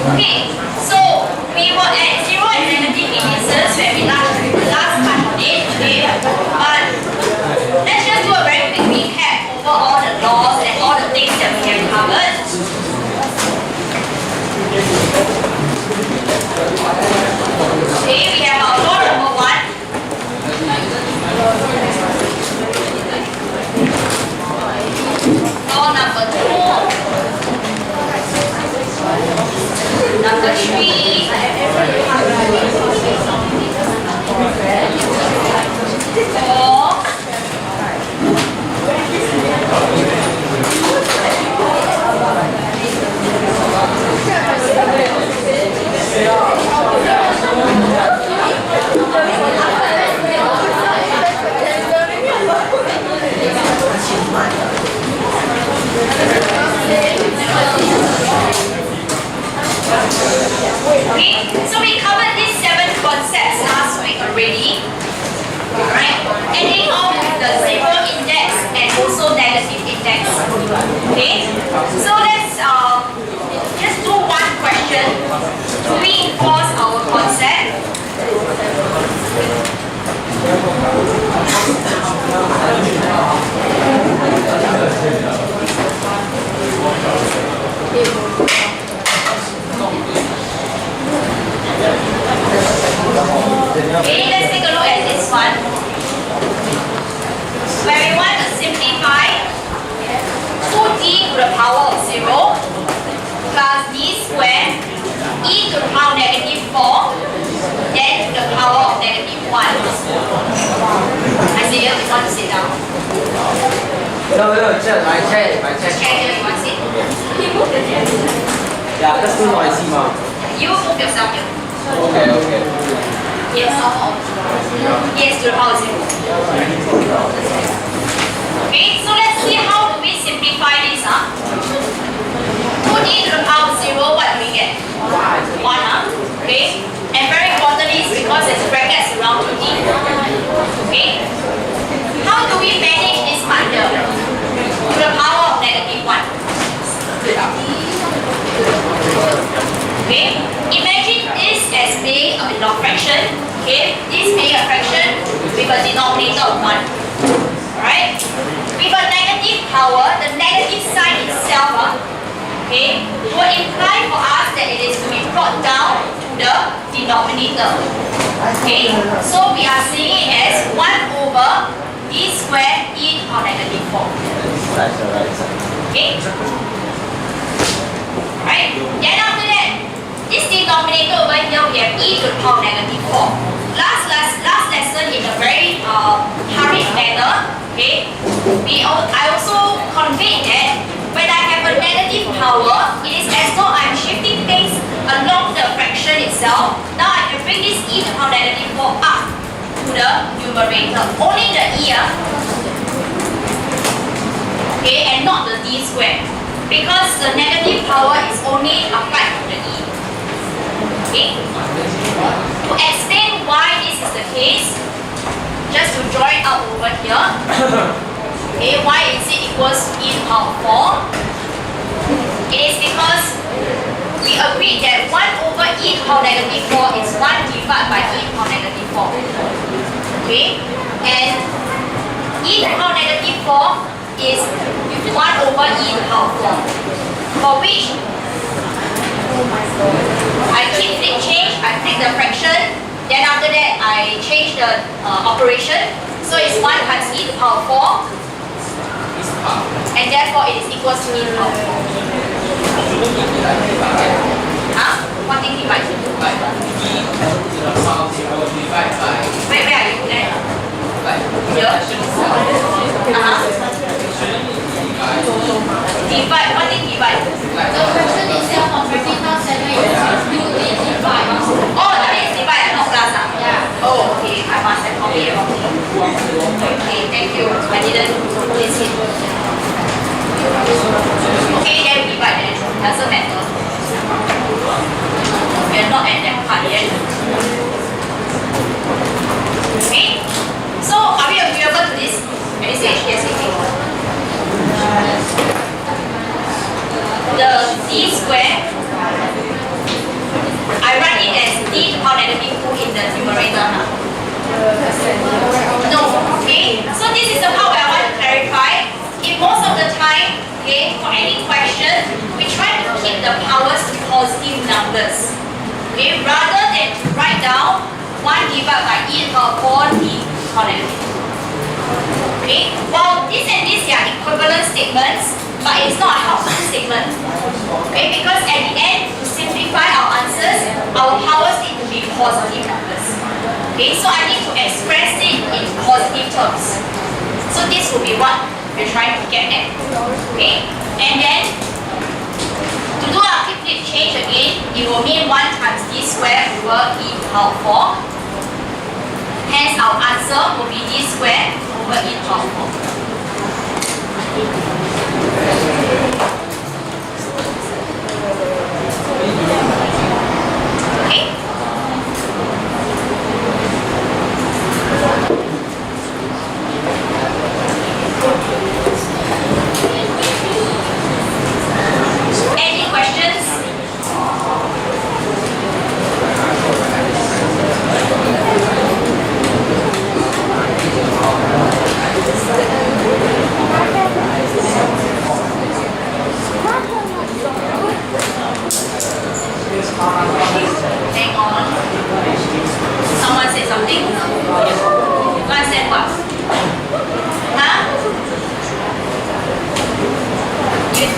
Okay, so we were at zero and negative indices when we last touched on it, okay? But let's just do a very quick recap over all the laws and all the things that we have covered. Okay, we have our law number 1. Law number 2. Number 3. 4. Okay, so we covered these 7 concepts last week already. Alright, ending off with the zero index and also negative index. Okay, so let's just do one question to reinforce our concept. Okay, let's take a look at this one. Where we want to simplify 2d to the power of 0 plus d squared e to the power of negative 4 then to the power of negative 1. I say you want to sit down. No, my chair. Chair here, you want to sit? Yeah, that's too noisy, ma. You move yourself here. Okay. Yes. Yes, to the power of 0. Okay, so let's see how do we simplify this, 2d to the power of 0, what do we get? 1, okay? And very importantly is because there's brackets around 2d. Okay? How do we manage this part here? To the power of negative 1. Okay? Imagine this as being a log fraction. Okay? This being a fraction with a denominator of 1. Alright? With a negative power, the negative sign itself okay, will imply for us that it is to be brought down to the denominator. Okay? So we are seeing it as 1 over d squared e to the power negative 4. Okay? Right? Then after that, this denominator over here we have e to the power negative 4. Last lesson in a very hurried manner, okay, I also conveyed that when I have a negative power, it is as though I'm shifting things along the fraction itself. Now I can bring this e to the power negative 4 up to the numerator. Only the e, okay, and not the d squared. Because the negative power is only applied to the e. Okay? To explain why this is the case, just to draw it out over here. Okay, why is it equals to e to the power 4? It is because we agreed that 1 over e to the power negative 4 is 1 divided by e to the power negative 4. Okay? And e to the power negative 4 is 1 over e to the power 4. For which I take the fraction, then after that I change the operation. So it's 1 times e to the power 4, and therefore it is equals to e to the power 4. Huh? What thing divide? Where are you at? Here? Divide. What thing divide? The fraction itself of bracket now 7 is divide. Oh, that means divide and not plus. Yeah. Oh, okay. I must have copied it wrongly. Okay, thank you. I didn't listen. Okay, then we divide then. Doesn't matter. We are not at that part yet. Okay. So, are we agreeable to this? Can you say yes, the d squared numerator? No. Okay. So this is the part where I want to clarify. In most of the time, okay, for any question, we try to keep the powers to positive numbers. Okay, rather than to write down 1 divided by e to the power 4 d column. Okay, well this and this are equivalent statements, but it's not a helpful statement. Okay, because at the end, to simplify our answers, our powers need to be positive numbers. Okay, so I need to express it in positive terms. So this will be what we're trying to get at. Okay, and then to do our flip change again, it will mean 1 times d squared over e to the power 4. Hence our answer will be d squared over e to the power 4. Okay? Any questions? Hang on. Someone said something? You understand what? Huh?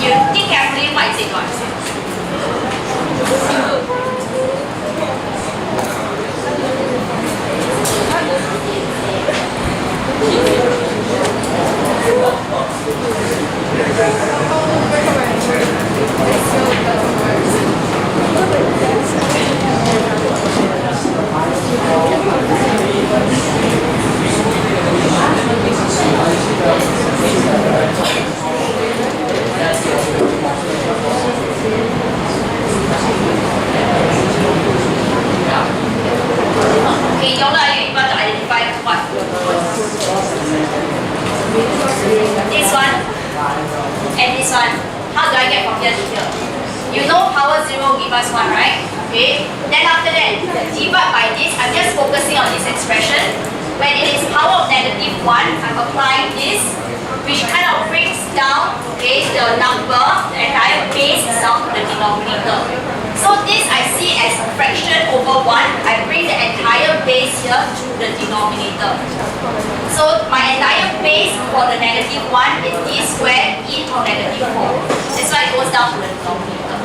You think carefully what is it going to say? Okay, you're not able to identify what? This one and this one. How do I get from here to here? You know power 0 give us 1, right? Okay. Then after that, divide by this. I'm just focusing on this expression. When it is power of negative 1, I'm applying this, which kind of brings down, okay, the number, the entire base down to the denominator. So this I see as a fraction over 1. I bring the entire base here to the denominator. So my entire base for the negative 1 is d squared e to the negative 4. That's why it goes down to the denominator.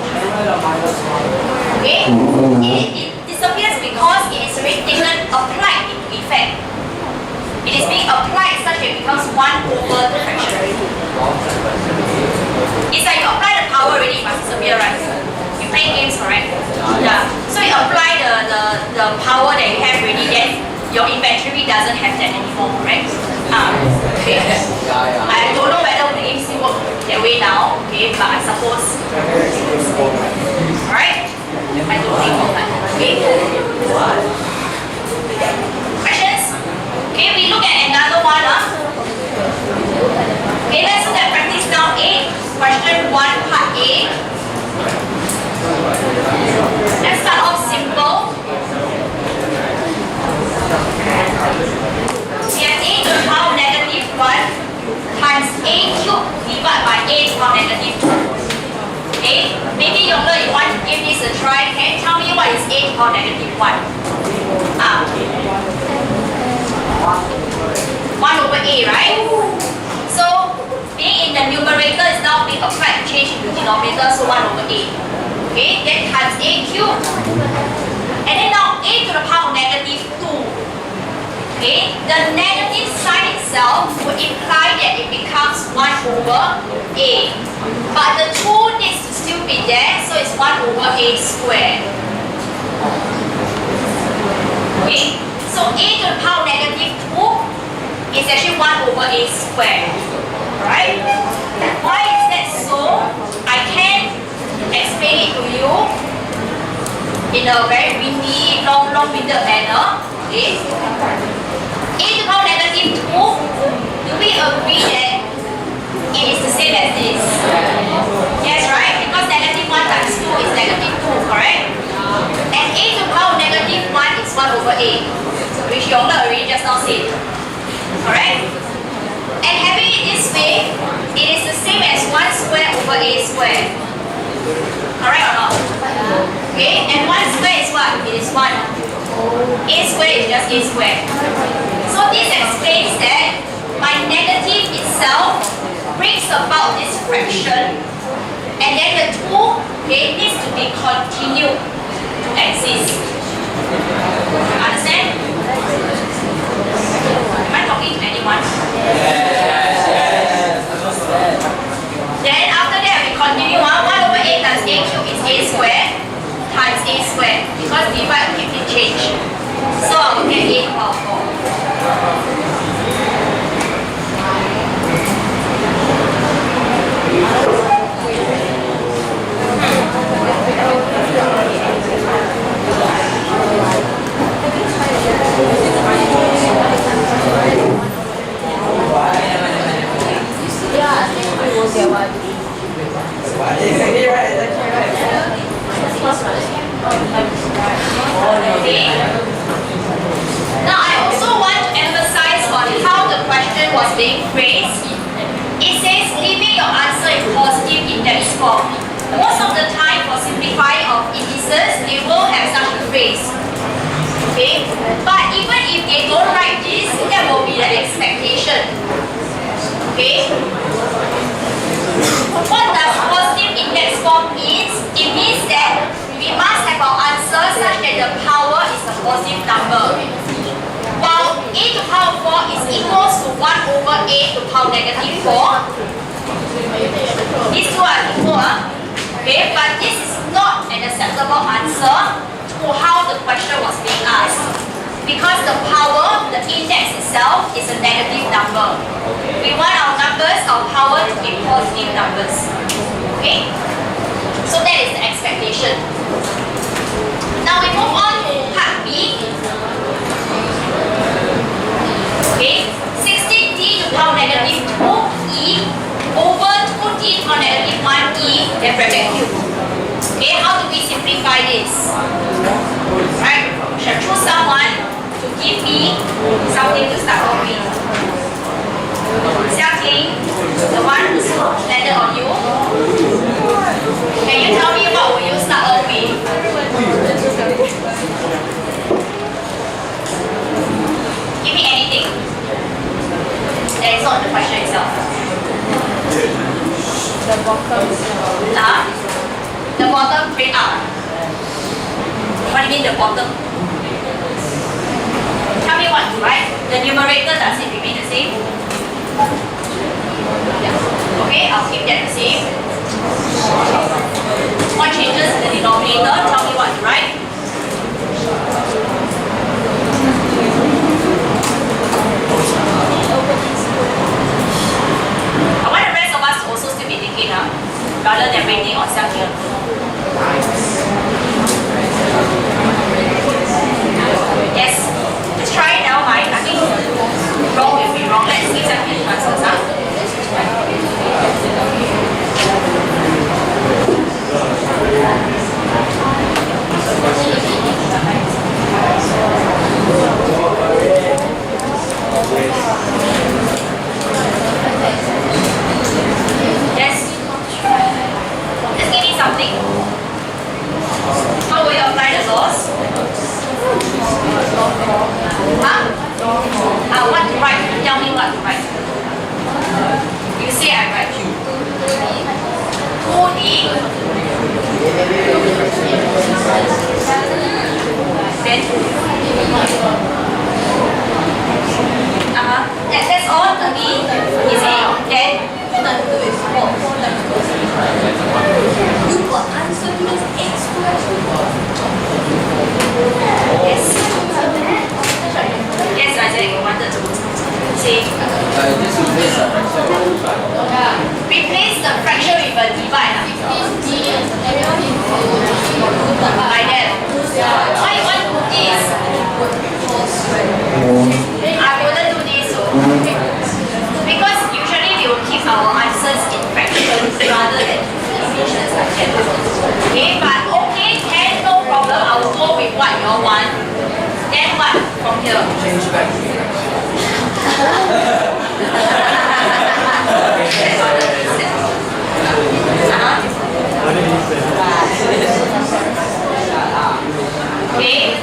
Okay? It disappears because it is already taken, applied into effect. It is being applied such that it becomes 1 over the fraction already. It's like you apply the power already, it must disappear, right? You play games, correct? Yeah. So you apply the power that you have already, then your inventory doesn't have that anymore, correct? Okay. I don't know whether the game still work that way now, okay, but I suppose. Alright? I don't think of that. Okay? Questions? Okay, we look at another one. Okay, let's look at practice now 8. Question 1, part A. Let's start off simple. We have a to the power negative 1 times a cubed divided by a to the power negative 2. Okay, maybe you want to give this a try. Can you tell me what is a to the power negative 1? 1 over a, right? So, being in the numerator is now being applied, change into denominator, so 1 over a. Okay, then times a cubed. And then now a to the power negative 2. Okay, the negative sign itself would imply that it becomes 1 over a. But the 2 needs to still be there, so it's 1 over a squared. Okay, so a to the power negative 2 is actually 1 over a squared. Right? Why is that so? I can explain it to you in a very windy, long-winded manner. Okay? A to the power negative 2, do we agree that it is the same as this? Yes, right? Because negative 1 times 2 is negative 2, correct? And a to the power negative 1 is 1 over over A, which Yong already just now said. Correct? And having it this way, it is the same as 1 square over A square. Correct or not? Okay, and 1 square is what? It is 1. A square is just A square. So this explains that my negative itself brings about this fraction, and then the 2, okay, needs to be continued to exist. Understand? Am I talking to anyone? Then after that we continue 1 over A times A cube is A square times A square, because divide keep it change. So I will get A power 4. Okay. Now I also want to emphasize on how the question was being phrased. It says leaving your answer in positive index form. Most of the time for simplifying of indices, they will have such a phrase. Okay? But even if they don't write this, that will be the expectation. Okay? What does positive index form means? It means that we must have our answer such that the power is a positive number. While A to power 4 is equals to 1 over A to power negative 4. These two are equal. Okay, but this is not an acceptable answer to how the question was being asked. Because the power, the index itself, is a negative number. We want our numbers, our power to be positive numbers. Okay? So that is the expectation. Now we move on to part B. Okay? 16d to power negative 2e over 2d to power negative 1e, then bracket cube. Okay, how do we simplify this? Right? We shall choose someone to give me something to start off with. Xiaoting, the one who's landed on you. Can you tell me what will you start off with? Give me anything. That is not the question itself. The bottom. The bottom bring up. What do you mean the bottom? Tell me what to write. The numerator, does it remain the same? Yeah. Okay, I'll keep that the same. What changes in the denominator? Tell me what to write. I want the rest of us to also still be thinking, rather than waiting on something. Yes, let's try it now, Mike. I think wrong will be wrong. Let's see some answers. Yes. Just give me something. How will you apply the laws? What to write? Tell me what to write. You say I write 2D. Then that's all to me. Is it? Then you got answer means X squared. Yes. Yes, Isaac, you wanted to say. Replace the fraction with a divide. Like that. Why you want to do this? I wouldn't do this. Because usually we will keep our answers in fractions rather than divisions like that. Okay, but okay, can, no problem. I will go with what you all want. Then what from here? Change back. Okay.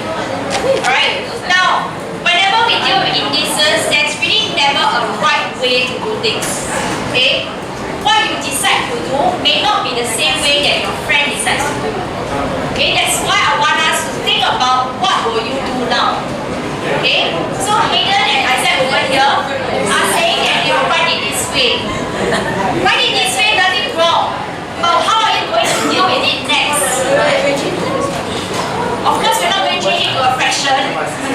Alright. Now, whenever we deal with indices, there's really never a right way to do things. Okay? What you decide to do may not be the same way that your friend decides to do. Okay? That's why I want us to think about what will you do now. Okay? So Hayden and Isaac over here are saying that you write it this way. Write it this way, nothing wrong. But how are you going to deal with it next? Of course, we're not going to change it to a fraction.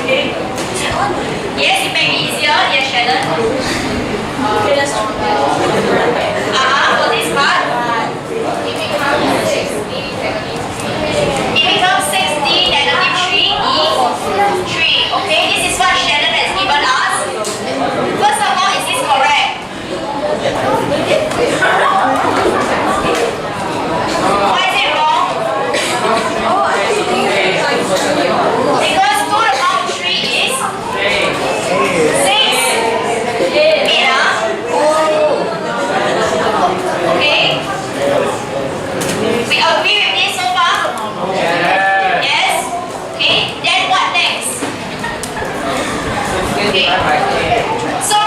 Okay? Yes, it may be easier. Yes, Shannon. For this part, it becomes 6D negative 3E 3. Okay, this is what Shannon has given us. First of all, is this correct? Why is it wrong? Because 2 to the power 3 is 6. 8, okay? We agree with this so far? Yes? Okay, then what next? Okay. So,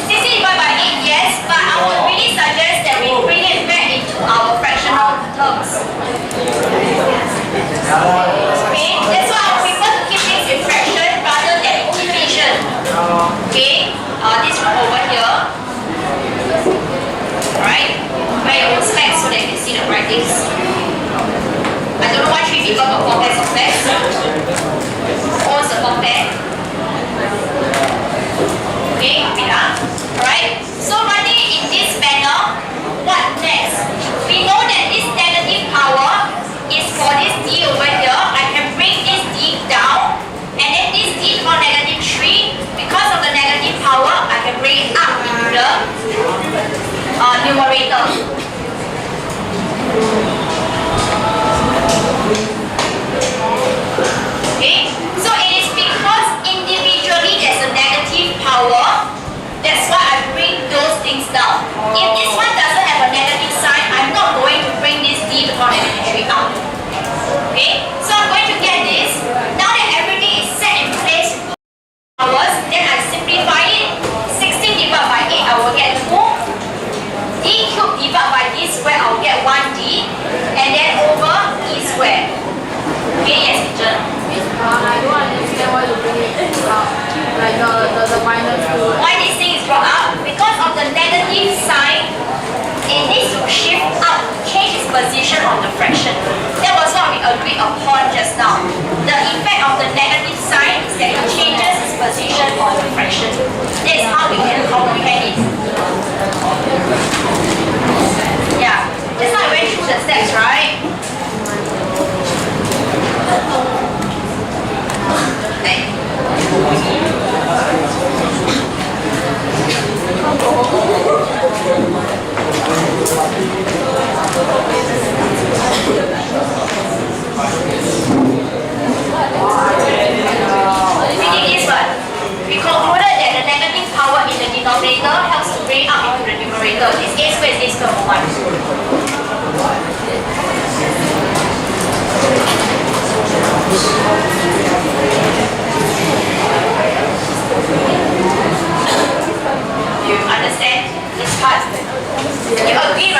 60 divided by 8, yes, but I would really suggest that we bring it back into our fractional terms. Okay, that's why I prefer to keep things in fraction rather than in division. Okay, this one over here. Alright, wear your own specs so that you can see the writings. I don't know why 3 people got 4 pairs of specs. Owns the 4 pair. Okay, alright, so running in this manner, what next? We know that this negative power is for this D over here. I can bring this D down, and then this D for negative 3. Because of the negative power, I can bring it up into the numerator. Okay, so it is because individually there's a negative power. That's why I bring those things down. If this one doesn't have a negative sign, I'm not going to bring this D to negative 3 out. Okay, so I'm going to get this. Now that everything is set in place, powers, then I simplify it. 16 divided by 8, I will get 2. D cubed divided by D square, I will get 1D. And then over E square. Okay, yes, teacher. I don't understand why you bring it up. Like the minus 2. Why this thing is brought up? Because of the negative sign, it needs to shift up, change its position on the fraction. That was what we agreed upon just now. The effect of the negative sign is that it changes its position on the fraction. That is how we can comprehend it. Yeah, just now I went through the steps, right? We concluded that the negative power in the denominator helps to bring up into the numerator. This a squared is a squared over 1. You understand this part? You agree